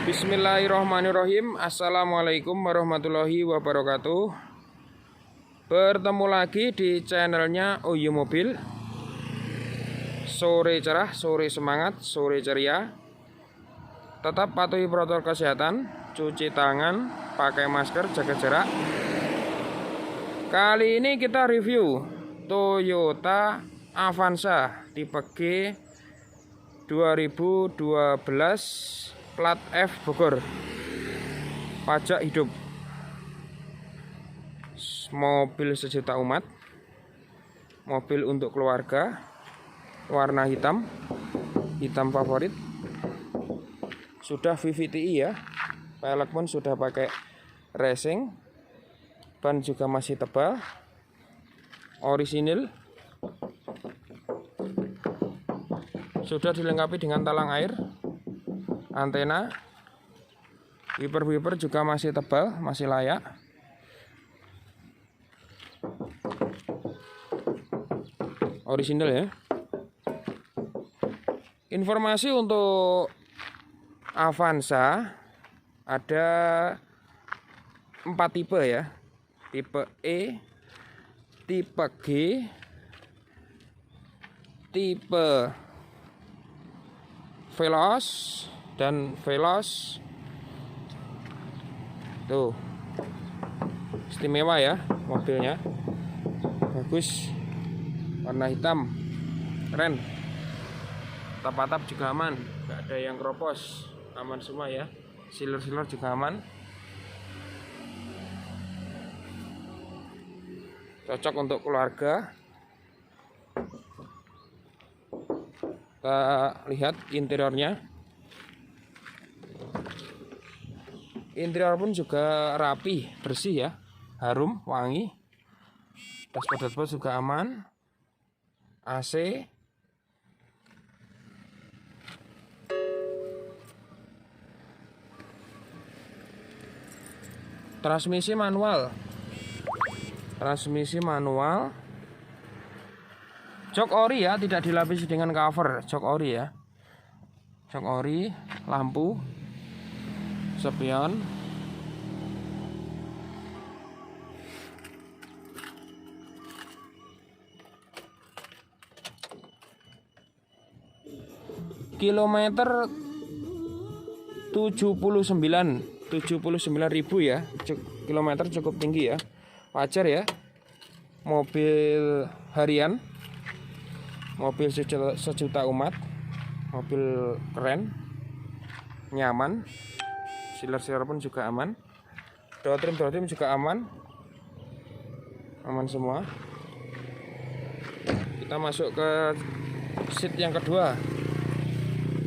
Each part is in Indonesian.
Bismillahirrahmanirrahim. Assalamualaikum warahmatullahi wabarakatuh. Bertemu lagi di channelnya Oyo Mobil. Sore cerah, sore semangat, sore ceria. Tetap patuhi protokol kesehatan, cuci tangan, pakai masker, jaga jarak. Kali ini kita review Toyota Avanza tipe G 2012 plat F Bogor, pajak hidup. Mobil sejuta umat, mobil untuk keluarga, warna hitam, hitam favorit. Sudah VVTi ya, pelek pun sudah pakai racing, ban juga masih tebal, orisinil. Sudah dilengkapi dengan talang air, antena, wiper juga masih tebal, masih layak. Orisinil ya. Informasi untuk Avanza ada 4 tipe ya. Tipe E, tipe G, tipe Veloz dan Veloz. Tuh, istimewa ya mobilnya, bagus, warna hitam, keren. Atap-atap juga aman, nggak ada yang keropos, aman semua ya. Sealer juga aman, cocok untuk keluarga. Kita lihat interiornya. Interior pun juga rapi, bersih ya, harum, wangi. Dashboard juga aman, AC. Transmisi manual. Jok ori ya, tidak dilapisi dengan cover. Jok ori ya. Jok ori, lampu, spion. Kilometer 79.000 ya. Kilometer cukup tinggi ya. Wajar ya. Mobil harian, mobil sejuta umat, mobil keren, nyaman. Sealer pun juga aman. Door trim juga aman semua. Kita masuk ke seat yang kedua.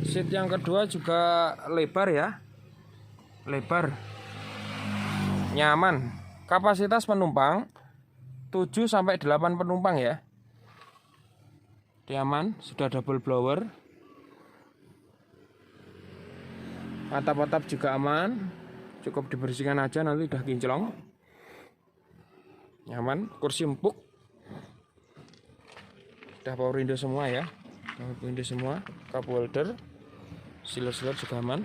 Seat yang kedua juga lebar ya, lebar, nyaman. Kapasitas penumpang 7-8 penumpang ya. Nyaman, sudah double blower. Atap-atap juga aman, cukup dibersihkan aja, nanti udah kinclong. Nyaman, kursi empuk. Udah power window semua ya, power window semua, cup holder, sealer juga aman.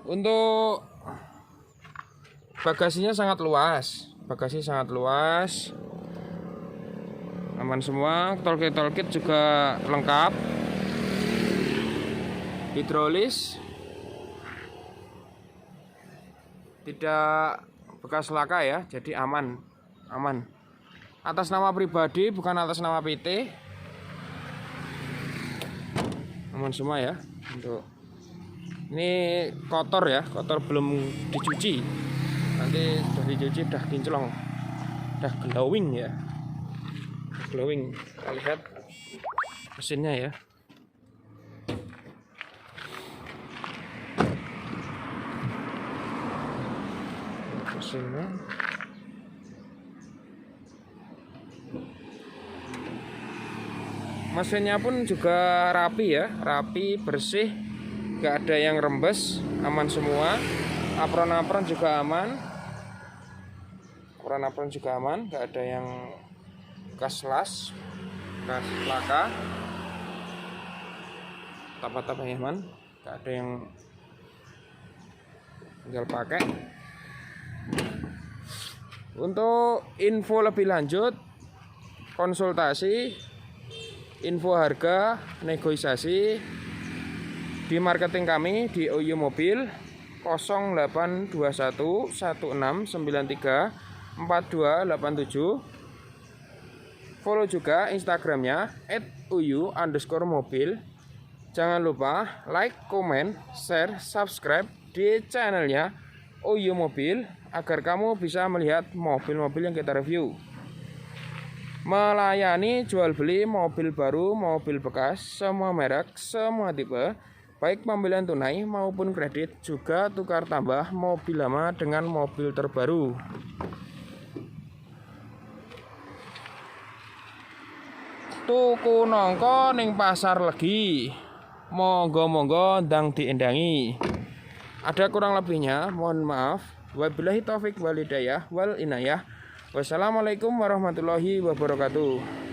Untuk bagasinya sangat luas, aman semua. Toolkit juga lengkap, hidrolis, tidak bekas laka ya, jadi aman. Atas nama pribadi, bukan atas nama PT. Aman semua ya. Untuk ini kotor ya, kotor belum dicuci. Nanti sudah dicuci, udah kinclong, udah glowing ya, glowing. Kita lihat mesinnya ya. Mesinnya pun juga rapi ya, rapi, bersih, gak ada yang rembes, aman semua. Apron juga aman, gak ada yang bekas las, bekas laka. mantap-mantap ya man, gak ada yang tinggal pakai. Untuk info lebih lanjut, konsultasi, info harga, negosiasi di marketing kami di OYO Mobil 0821 1693 4287. Follow juga Instagramnya @uyu_mobil. Jangan lupa like, comment, share, subscribe di channelnya OYO Mobil agar kamu bisa melihat mobil-mobil yang kita review. Melayani jual beli mobil baru, mobil bekas, semua merek, semua tipe, baik pembelian tunai maupun kredit, juga tukar tambah mobil lama dengan mobil terbaru. Tuku nongko ning pasar Legi, monggo-monggo ndang diendangi. Ada kurang lebihnya, mohon maaf. Wabillahi taufik wal hidayah wal inayah. Wassalamualaikum warahmatullahi wabarakatuh.